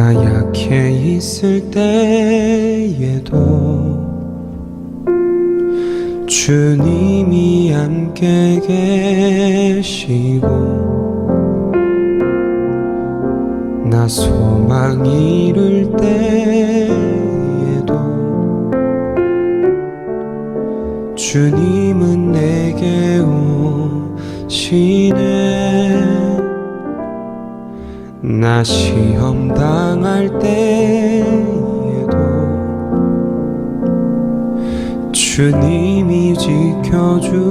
나 약해 있을 때에도 주님이 함께 계시고, 나 소망 잃을 때에도 주님은 내게 오시네. 나 시험 당할 때에도 주님이 지켜주시고,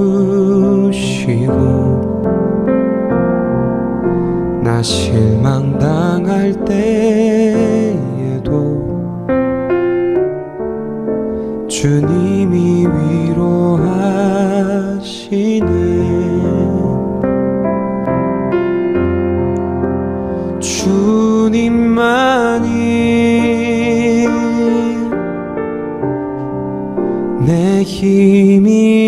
나 실망 당할 때에도 주님이 위로하시네. 주님만이 내 힘이시며,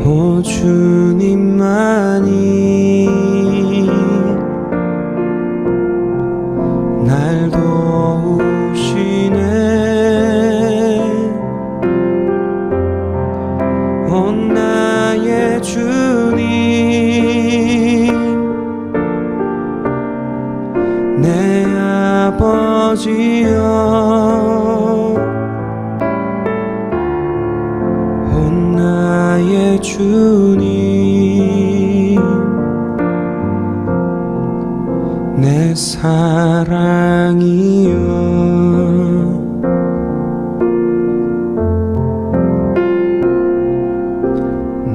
오 주님만이 날 도우시네. 오 나의 주님, 내 아버지여, 오 나의 주님, 내 사랑이여.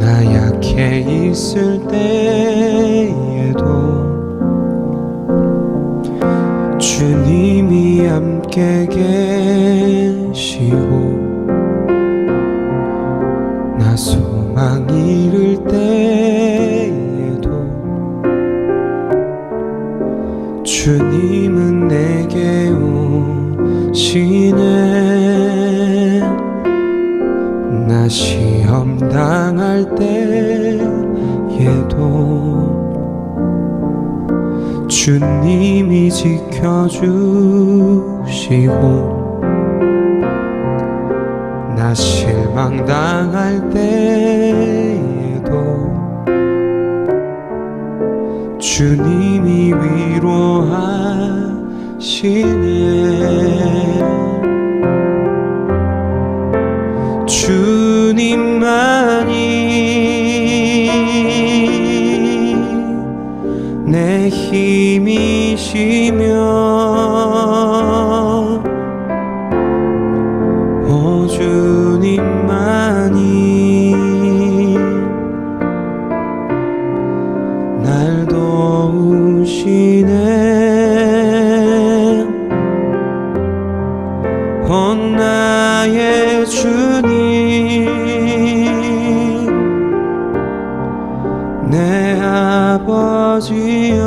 나 약해 있을 때에도 주님이 함께 계시고, 나 소망 잃을 때에도 주님은 내게 오시네. 나 시험 당할 때에도 주님이 지켜주시고, 나 실망 당할 때에도 주님이 위로하시네. 주님만이 내 힘이시며, 오 주님만이 날 도우시네. 오 나의 주님, 내 아버지여,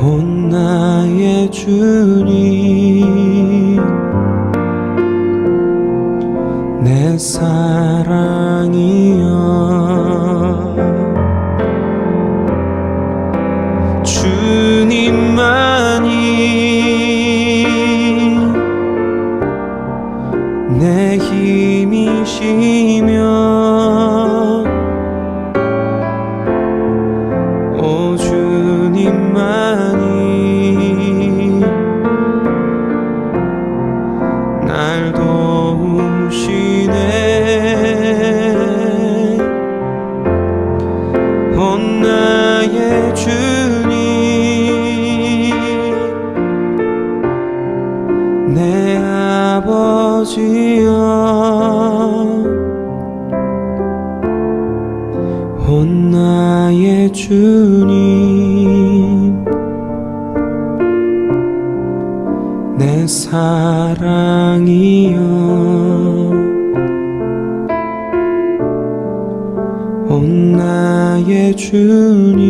오 나의 주님, 내 사랑이여. 주님만이 내 힘이시며, 오 주님만이 날 도우시네. 오 나의 주님, 내 아버지여, 오 나의 주님, 내 사랑이여. 오 나의 주님,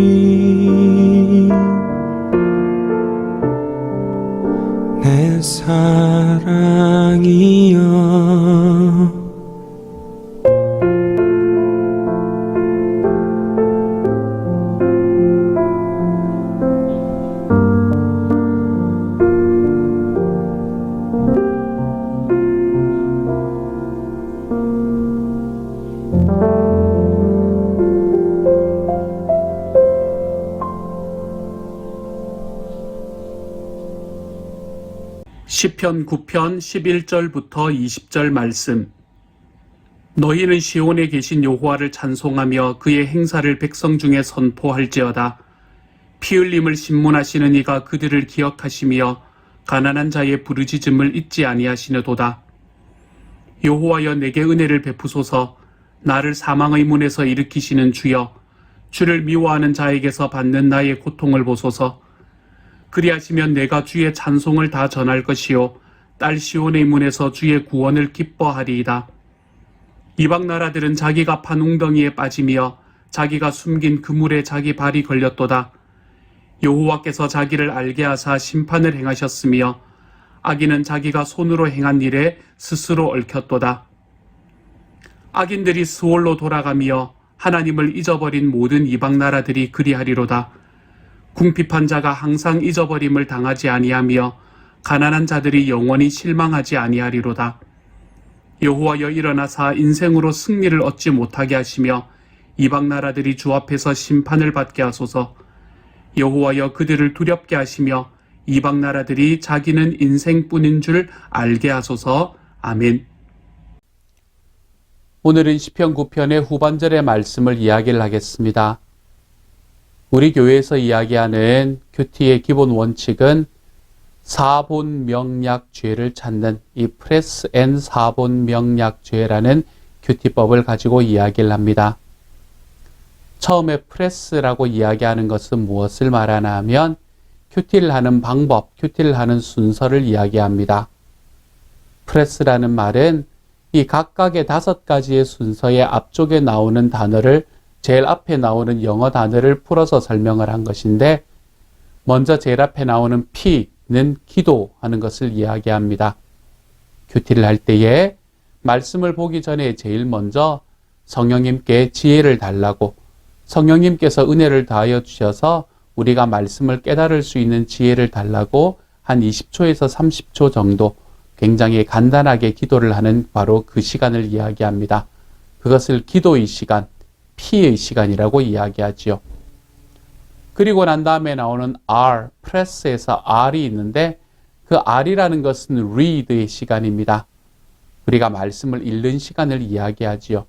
내 사랑이여. 시편 9편 11절부터 20절 말씀. 너희는 시온에 계신 여호와를 찬송하며 그의 행사를 백성 중에 선포할지어다. 피 흘림을 신문하시는 이가 그들을 기억하시며 가난한 자의 부르짖음을 잊지 아니하시느도다. 여호와여, 내게 은혜를 베푸소서. 나를 사망의 문에서 일으키시는 주여, 주를 미워하는 자에게서 받는 나의 고통을 보소서. 그리하시면 내가 주의 찬송을 다 전할 것이요, 딸 시온의 문에서 주의 구원을 기뻐하리이다. 이방 나라들은 자기가 판 웅덩이에 빠지며 자기가 숨긴 그물에 자기 발이 걸렸도다. 여호와께서 자기를 알게 하사 심판을 행하셨으며 악인은 자기가 손으로 행한 일에 스스로 얽혔도다. 악인들이 스올로 돌아가며 하나님을 잊어버린 모든 이방 나라들이 그리하리로다. 궁핍한 자가 항상 잊어버림을 당하지 아니하며 가난한 자들이 영원히 실망하지 아니하리로다. 여호와여, 일어나사 인생으로 승리를 얻지 못하게 하시며 이방 나라들이 주 앞에서 심판을 받게 하소서. 여호와여, 그들을 두렵게 하시며 이방 나라들이 자기는 인생뿐인 줄 알게 하소서. 아멘. 오늘은 시편 9편의 후반절의 말씀을 이야기를 하겠습니다. 우리 교회에서 이야기하는 큐티의 기본 원칙은 사본명약죄를 찾는 이 프레스 앤 사본명약죄라는 큐티법을 가지고 이야기를 합니다. 처음에 프레스라고 이야기하는 것은 무엇을 말하나 하면 큐티를 하는 방법, 큐티를 하는 순서를 이야기합니다. 프레스라는 말은 이 각각의 5가지의 순서의 앞쪽에 나오는 단어를, 제일 앞에 나오는 영어 단어를 풀어서 설명을 한 것인데, 먼저 제일 앞에 나오는 P는 기도하는 것을 이야기합니다. 큐티를 할 때에 말씀을 보기 전에 제일 먼저 성령님께 지혜를 달라고, 성령님께서 은혜를 다하여 주셔서 우리가 말씀을 깨달을 수 있는 지혜를 달라고 한 20초에서 30초 정도 굉장히 간단하게 기도를 하는 바로 그 시간을 이야기합니다. 그것을 기도의 시간, 피의 시간이라고 이야기하지요. 그리고 난 다음에 나오는 R, 프레스에서 R이 있는데 그 R이라는 것은 read의 시간입니다. 우리가 말씀을 읽는 시간을 이야기하지요.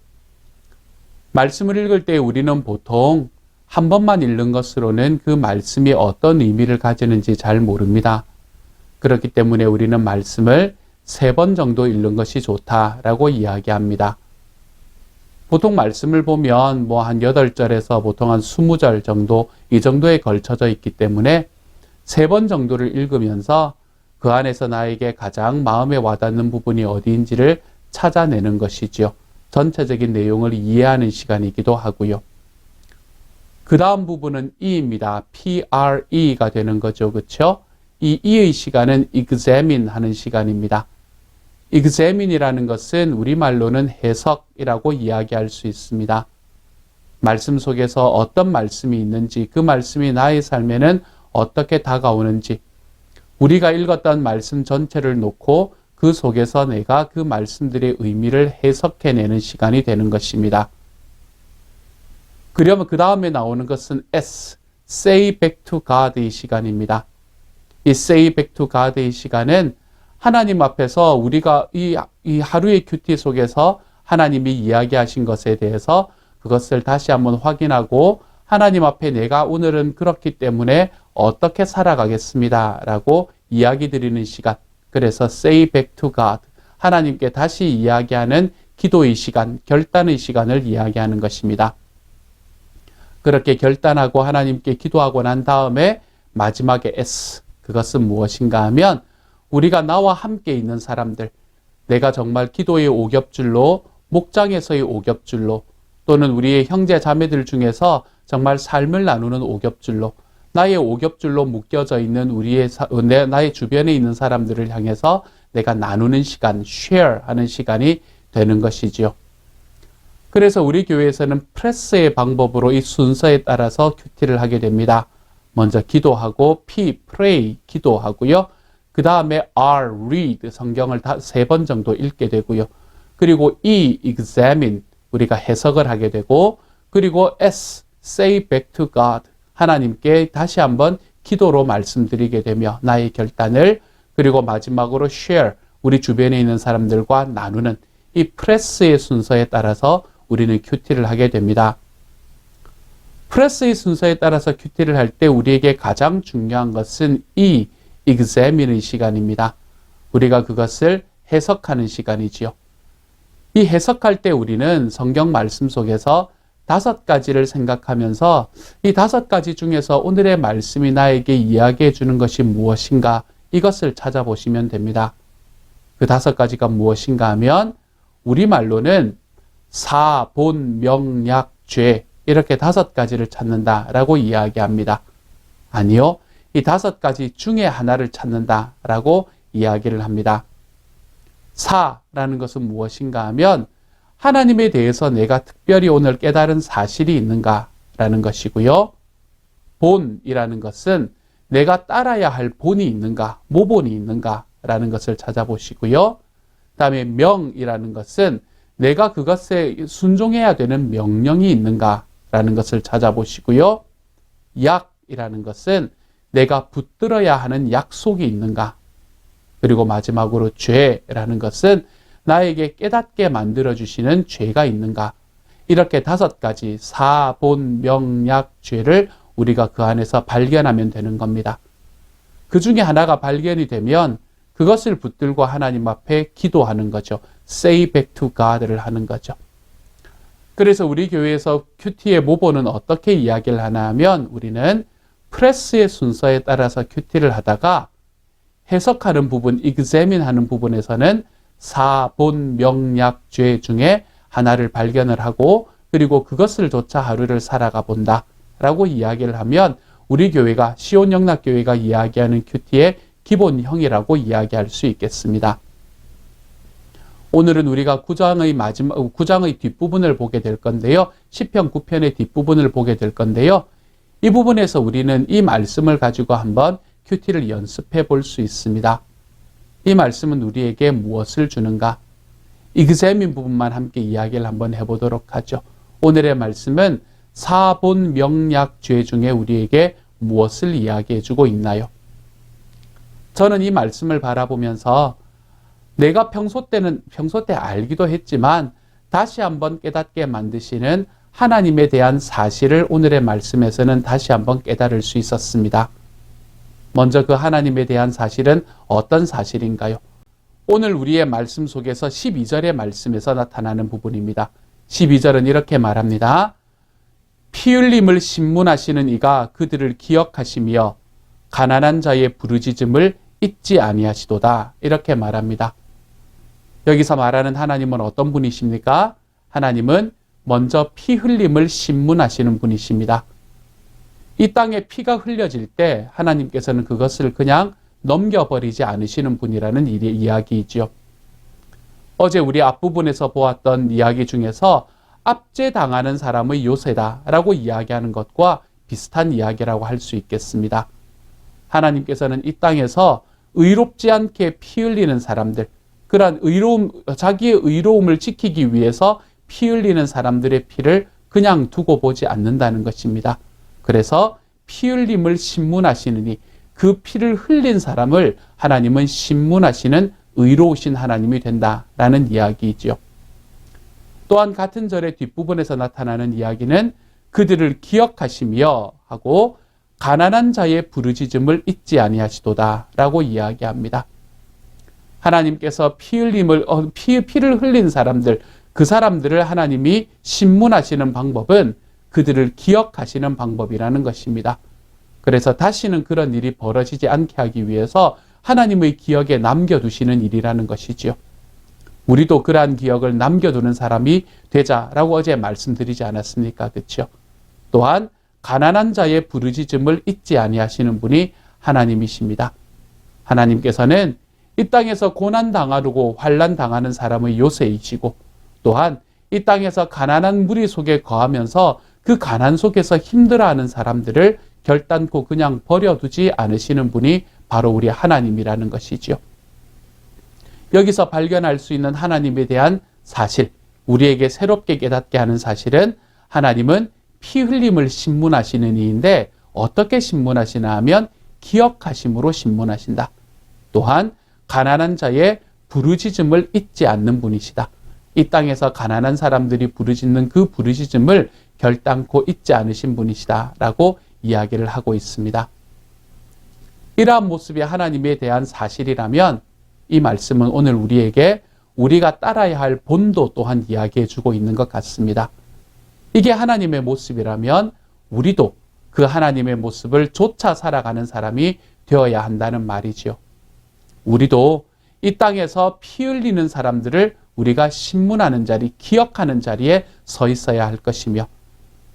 말씀을 읽을 때 우리는 보통 한 번만 읽는 것으로는 그 말씀이 어떤 의미를 가지는지 잘 모릅니다. 그렇기 때문에 우리는 말씀을 3번 정도 읽는 것이 좋다라고 이야기합니다. 보통 말씀을 보면 한 8절에서 보통 한 20절 정도, 이 정도에 걸쳐져 있기 때문에 3번 정도를 읽으면서 그 안에서 나에게 가장 마음에 와닿는 부분이 어디인지를 찾아내는 것이지요. 전체적인 내용을 이해하는 시간이기도 하고요. 그 다음 부분은 E입니다. PRE가 되는 거죠. 그렇죠? 이 E의 시간은 examine 하는 시간입니다. examine이라는 것은 우리말로는 해석이라고 이야기할 수 있습니다. 말씀 속에서 어떤 말씀이 있는지, 그 말씀이 나의 삶에는 어떻게 다가오는지, 우리가 읽었던 말씀 전체를 놓고 그 속에서 내가 그 말씀들의 의미를 해석해내는 시간이 되는 것입니다. 그러면 그 다음에 나오는 것은 S, Say Back to God의 시간입니다. 이 Say Back to God의 시간은 하나님 앞에서 우리가 이 하루의 큐티 속에서 하나님이 이야기하신 것에 대해서 그것을 다시 한번 확인하고 하나님 앞에 내가 오늘은 그렇기 때문에 어떻게 살아가겠습니다 라고 이야기 드리는 시간. 그래서 Say Back to God, 하나님께 다시 이야기하는 기도의 시간, 결단의 시간을 이야기하는 것입니다. 그렇게 결단하고 하나님께 기도하고 난 다음에 마지막에 S, 그것은 무엇인가 하면 우리가 나와 함께 있는 사람들, 내가 정말 기도의 오겹줄로, 목장에서의 오겹줄로, 또는 우리의 형제 자매들 중에서 정말 삶을 나누는 오겹줄로, 나의 오겹줄로 묶여져 있는 나의 주변에 있는 사람들을 향해서 내가 나누는 시간, share 하는 시간이 되는 것이지요. 그래서 우리 교회에서는 프레스의 방법으로 이 순서에 따라서 큐티를 하게 됩니다. 먼저 기도하고, P, pray, 기도하고요. 그 다음에 R, read, 성경을 3번 정도 읽게 되고요. 그리고 E, examine, 우리가 해석을 하게 되고, 그리고 S, say back to God, 하나님께 다시 한번 기도로 말씀드리게 되며 나의 결단을, 그리고 마지막으로 share, 우리 주변에 있는 사람들과 나누는 이 프레스의 순서에 따라서 우리는 큐티를 하게 됩니다. 프레스의 순서에 따라서 큐티를 할 때 우리에게 가장 중요한 것은 이 examine의 시간입니다. 우리가 그것을 해석하는 시간이지요. 이 해석할 때 우리는 성경 말씀 속에서 5가지를 생각하면서 이 5가지 중에서 오늘의 말씀이 나에게 이야기해 주는 것이 무엇인가, 이것을 찾아보시면 됩니다. 그 5가지가 무엇인가 하면 우리말로는 사, 본, 명, 약, 죄, 이렇게 5가지를 찾는다라고 이야기합니다. 아니요, 이 5가지 중에 하나를 찾는다라고 이야기를 합니다. 사라는 것은 무엇인가 하면 하나님에 대해서 내가 특별히 오늘 깨달은 사실이 있는가라는 것이고요. 본이라는 것은 내가 따라야 할 본이 있는가, 모본이 있는가라는 것을 찾아보시고요. 그 다음에 명이라는 것은 내가 그것에 순종해야 되는 명령이 있는가라는 것을 찾아보시고요. 약이라는 것은 내가 붙들어야 하는 약속이 있는가. 그리고 마지막으로 죄라는 것은 나에게 깨닫게 만들어주시는 죄가 있는가. 이렇게 5가지 사, 본, 명, 약, 죄를 우리가 그 안에서 발견하면 되는 겁니다. 그 중에 하나가 발견이 되면 그것을 붙들고 하나님 앞에 기도하는 거죠. Say back to God를 하는 거죠. 그래서 우리 교회에서 큐티의 모본은 어떻게 이야기를 하나 하면 우리는 프레스의 순서에 따라서 큐티를 하다가 해석하는 부분, examine 하는 부분에서는 사, 본, 명, 약, 죄 중에 하나를 발견을 하고 그리고 그것을 조차 하루를 살아가 본다 라고 이야기를 하면 우리 교회가 시온영락교회가 이야기하는 큐티의 기본형이라고 이야기할 수 있겠습니다. 오늘은 우리가 9장의 뒷부분을 보게 될 건데요. 시편 9편의 뒷부분을 보게 될 건데요. 이 부분에서 우리는 이 말씀을 가지고 한번 큐티를 연습해 볼 수 있습니다. 이 말씀은 우리에게 무엇을 주는가? examine 부분만 함께 이야기를 한번 해보도록 하죠. 오늘의 말씀은 사, 본, 명, 약, 죄 중에 우리에게 무엇을 이야기해 주고 있나요? 저는 이 말씀을 바라보면서 내가 평소 때 알기도 했지만 다시 한번 깨닫게 만드시는 하나님에 대한 사실을 오늘의 말씀에서는 다시 한번 깨달을 수 있었습니다. 먼저 그 하나님에 대한 사실은 어떤 사실인가요? 오늘 우리의 말씀 속에서 12절의 말씀에서 나타나는 부분입니다. 12절은 이렇게 말합니다. 피 흘림을 신문하시는 이가 그들을 기억하시며 가난한 자의 부르짖음을 잊지 아니하시도다. 이렇게 말합니다. 여기서 말하는 하나님은 어떤 분이십니까? 하나님은 먼저 피 흘림을 신문하시는 분이십니다. 이 땅에 피가 흘려질 때 하나님께서는 그것을 그냥 넘겨버리지 않으시는 분이라는 이야기이지요. 어제 우리 앞부분에서 보았던 이야기 중에서 압제당하는 사람의 요새다라고 이야기하는 것과 비슷한 이야기라고 할 수 있겠습니다. 하나님께서는 이 땅에서 의롭지 않게 피 흘리는 사람들, 그러한 자기의 의로움을 지키기 위해서 피 흘리는 사람들의 피를 그냥 두고 보지 않는다는 것입니다. 그래서 피 흘림을 신문하시느니 그 피를 흘린 사람을 하나님은 신문하시는 의로우신 하나님이 된다라는 이야기이지요. 또한 같은 절의 뒷부분에서 나타나는 이야기는 그들을 기억하시며 하고 가난한 자의 부르짖음을 잊지 아니하시도다 라고 이야기합니다. 하나님께서 피를 흘린 사람들, 그 사람들을 하나님이 신문하시는 방법은 그들을 기억하시는 방법이라는 것입니다. 그래서 다시는 그런 일이 벌어지지 않게 하기 위해서 하나님의 기억에 남겨두시는 일이라는 것이지요. 우리도 그러한 기억을 남겨두는 사람이 되자라고 어제 말씀드리지 않았습니까? 그렇죠? 또한 가난한 자의 부르짖음을 잊지 아니하시는 분이 하나님이십니다. 하나님께서는 이 땅에서 고난당하고 환난당하는 사람의 요새이시고 또한 이 땅에서 가난한 무리 속에 거하면서 그 가난 속에서 힘들어하는 사람들을 결단코 그냥 버려두지 않으시는 분이 바로 우리 하나님이라는 것이지요. 여기서 발견할 수 있는 하나님에 대한 사실, 우리에게 새롭게 깨닫게 하는 사실은 하나님은 피 흘림을 신문하시는 이인데 어떻게 신문하시나 하면 기억하심으로 신문하신다. 또한 가난한 자의 부르짖음을 잊지 않는 분이시다. 이 땅에서 가난한 사람들이 부르짖는 그 부르짖음을 결단코 잊지 않으신 분이시다 라고 이야기를 하고 있습니다. 이러한 모습이 하나님에 대한 사실이라면 이 말씀은 오늘 우리에게 우리가 따라야 할 본도 또한 이야기해 주고 있는 것 같습니다. 이게 하나님의 모습이라면 우리도 그 하나님의 모습을 좇아 살아가는 사람이 되어야 한다는 말이지요. 우리도 이 땅에서 피 흘리는 사람들을 우리가 신문하는 자리, 기억하는 자리에 서 있어야 할 것이며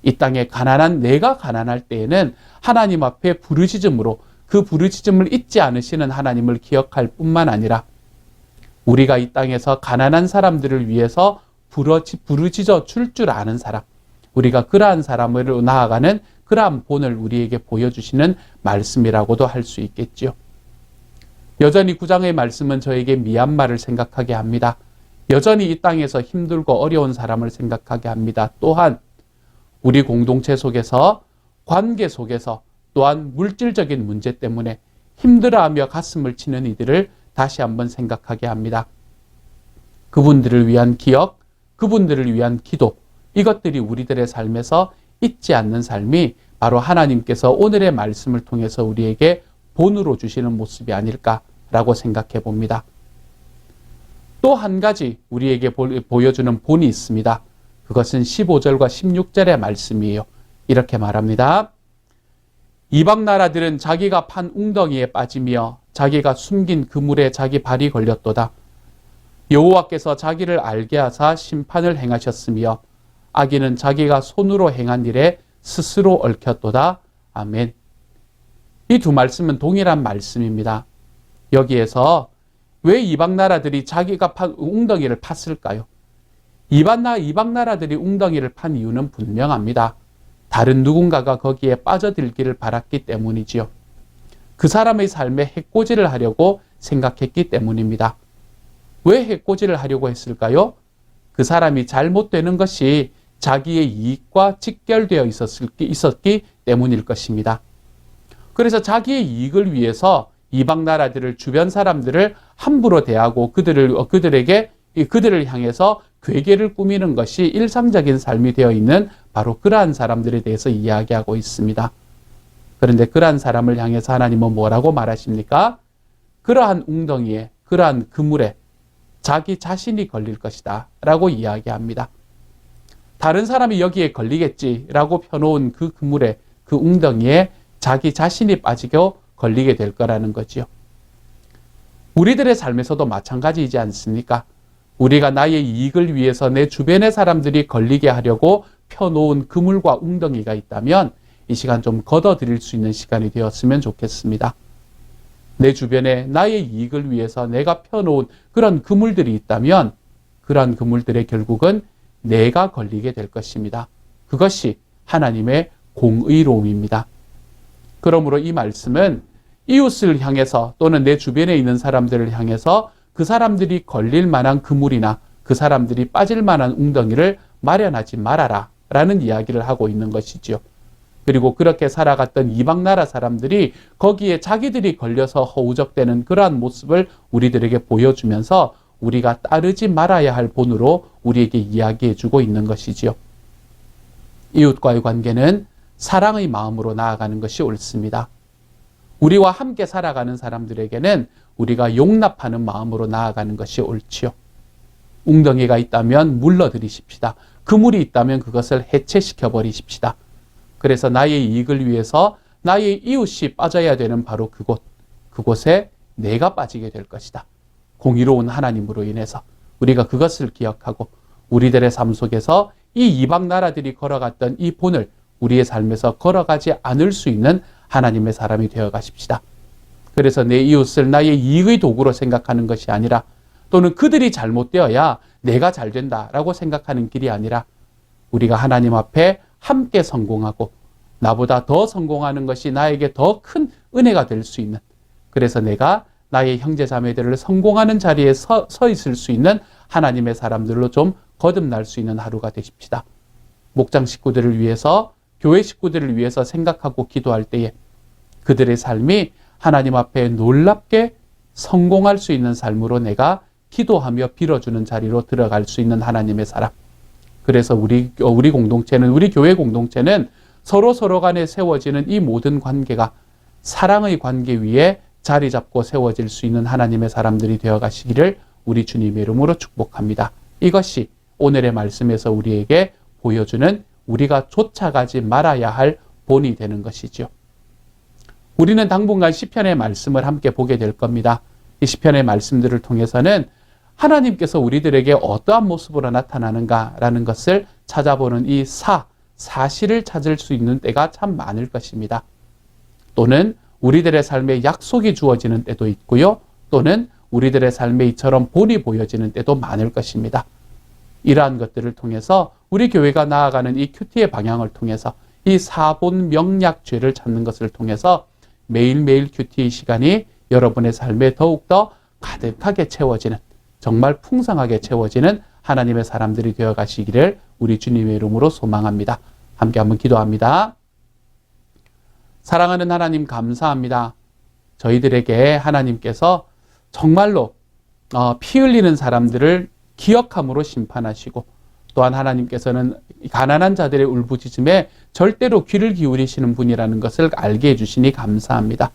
이 땅에 가난한 내가 가난할 때에는 하나님 앞에 부르짖음으로 그 부르짖음을 잊지 않으시는 하나님을 기억할 뿐만 아니라 우리가 이 땅에서 가난한 사람들을 위해서 부르짖어 줄 아는 사람, 우리가 그러한 사람으로 나아가는 그러한 본을 우리에게 보여주시는 말씀이라고도 할 수 있겠지요. 여전히 9장의 말씀은 저에게 미얀마를 생각하게 합니다. 여전히 이 땅에서 힘들고 어려운 사람을 생각하게 합니다. 또한 우리 공동체 속에서, 관계 속에서, 또한 물질적인 문제 때문에 힘들어하며 가슴을 치는 이들을 다시 한번 생각하게 합니다. 그분들을 위한 기억, 그분들을 위한 기도, 이것들이 우리들의 삶에서 잊지 않는 삶이 바로 하나님께서 오늘의 말씀을 통해서 우리에게 본으로 주시는 모습이 아닐까라고 생각해 봅니다. 또 한 가지 우리에게 보여주는 본이 있습니다. 그것은 15절과 16절의 말씀이에요. 이렇게 말합니다. 이방 나라들은 자기가 판 웅덩이에 빠지며 자기가 숨긴 그물에 자기 발이 걸렸도다. 여호와께서 자기를 알게 하사 심판을 행하셨으며 악인은 자기가 손으로 행한 일에 스스로 얽혔도다. 아멘. 이 두 말씀은 동일한 말씀입니다. 여기에서 왜 이방 나라들이 자기가 판 웅덩이를 팠을까요? 이방 나라들이 웅덩이를 판 이유는 분명합니다. 다른 누군가가 거기에 빠져들기를 바랐기 때문이지요. 그 사람의 삶에 해코지를 하려고 생각했기 때문입니다. 왜 해코지를 하려고 했을까요? 그 사람이 잘못되는 것이 자기의 이익과 직결되어 있었기 때문일 것입니다. 그래서 자기의 이익을 위해서 이방 나라들을, 주변 사람들을 함부로 대하고 그들을 향해서 괴계를 꾸미는 것이 일상적인 삶이 되어 있는 바로 그러한 사람들에 대해서 이야기하고 있습니다. 그런데 그러한 사람을 향해서 하나님은 뭐라고 말하십니까? 그러한 웅덩이에, 그러한 그물에 자기 자신이 걸릴 것이다 라고 이야기합니다. 다른 사람이 여기에 걸리겠지라고 펴놓은 그 그물에, 그 웅덩이에 자기 자신이 빠지고 걸리게 될 거라는 거지요. 우리들의 삶에서도 마찬가지이지 않습니까? 우리가 나의 이익을 위해서 내 주변의 사람들이 걸리게 하려고 펴놓은 그물과 웅덩이가 있다면 이 시간 좀 걷어들일 수 있는 시간이 되었으면 좋겠습니다. 내 주변에 나의 이익을 위해서 내가 펴놓은 그런 그물들이 있다면 그런 그물들의 결국은 내가 걸리게 될 것입니다. 그것이 하나님의 공의로움입니다. 그러므로 이 말씀은 이웃을 향해서 또는 내 주변에 있는 사람들을 향해서 그 사람들이 걸릴 만한 그물이나 그 사람들이 빠질 만한 웅덩이를 마련하지 말아라 라는 이야기를 하고 있는 것이지요. 그리고 그렇게 살아갔던 이방 나라 사람들이 거기에 자기들이 걸려서 허우적대는 그러한 모습을 우리들에게 보여주면서 우리가 따르지 말아야 할 본으로 우리에게 이야기해 주고 있는 것이지요. 이웃과의 관계는 사랑의 마음으로 나아가는 것이 옳습니다. 우리와 함께 살아가는 사람들에게는 우리가 용납하는 마음으로 나아가는 것이 옳지요. 웅덩이가 있다면 물러들이십시다. 그물이 있다면 그것을 해체시켜 버리십시다. 그래서 나의 이익을 위해서 나의 이웃이 빠져야 되는 바로 그곳에 내가 빠지게 될 것이다. 공의로운 하나님으로 인해서 우리가 그것을 기억하고 우리들의 삶 속에서 이 이방 나라들이 걸어갔던 이 본을 우리의 삶에서 걸어가지 않을 수 있는 하나님의 사람이 되어 가십시다. 그래서 내 이웃을 나의 이익의 도구로 생각하는 것이 아니라 또는 그들이 잘못되어야 내가 잘 된다라고 생각하는 길이 아니라 우리가 하나님 앞에 함께 성공하고 나보다 더 성공하는 것이 나에게 더 큰 은혜가 될 수 있는, 그래서 내가 나의 형제 자매들을 성공하는 자리에 서 있을 수 있는 하나님의 사람들로 좀 거듭날 수 있는 하루가 되십시다. 목장 식구들을 위해서, 교회 식구들을 위해서 생각하고 기도할 때에 그들의 삶이 하나님 앞에 놀랍게 성공할 수 있는 삶으로 내가 기도하며 빌어주는 자리로 들어갈 수 있는 하나님의 사람. 그래서 우리 공동체는, 우리 교회 공동체는 서로 간에 세워지는 이 모든 관계가 사랑의 관계 위에 자리 잡고 세워질 수 있는 하나님의 사람들이 되어 가시기를 우리 주님의 이름으로 축복합니다. 이것이 오늘의 말씀에서 우리에게 보여주는 우리가 쫓아가지 말아야 할 본이 되는 것이죠. 우리는 당분간 시편의 말씀을 함께 보게 될 겁니다. 이 시편의 말씀들을 통해서는 하나님께서 우리들에게 어떠한 모습으로 나타나는가라는 것을 찾아보는 이 사실을 찾을 수 있는 때가 참 많을 것입니다. 또는 우리들의 삶에 약속이 주어지는 때도 있고요. 또는 우리들의 삶에 이처럼 본이 보여지는 때도 많을 것입니다. 이러한 것들을 통해서 우리 교회가 나아가는 이 큐티의 방향을 통해서 이 사본 명약 죄를 찾는 것을 통해서 매일매일 큐티의 시간이 여러분의 삶에 더욱더 가득하게 채워지는, 정말 풍성하게 채워지는 하나님의 사람들이 되어 가시기를 우리 주님의 이름으로 소망합니다. 함께 한번 기도합니다. 사랑하는 하나님, 감사합니다. 저희들에게 하나님께서 정말로 피 흘리는 사람들을 기억함으로 심판하시고, 또한 하나님께서는 가난한 자들의 울부짖음에 절대로 귀를 기울이시는 분이라는 것을 알게 해주시니 감사합니다.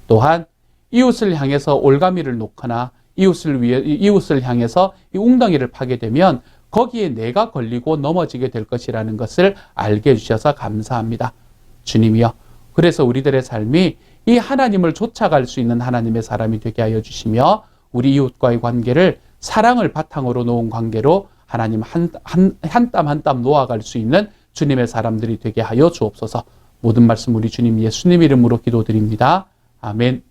또한 이웃을 향해서 올가미를 놓거나 이웃을 향해서 이 웅덩이를 파게 되면 거기에 내가 걸리고 넘어지게 될 것이라는 것을 알게 해주셔서 감사합니다. 주님이여, 그래서 우리들의 삶이 이 하나님을 쫓아갈 수 있는 하나님의 사람이 되게 하여 주시며, 우리 이웃과의 관계를 사랑을 바탕으로 놓은 관계로 하나님 한 땀 한 땀 놓아갈 수 있는 주님의 사람들이 되게 하여 주옵소서. 모든 말씀 우리 주님 예수님 이름으로 기도드립니다. 아멘.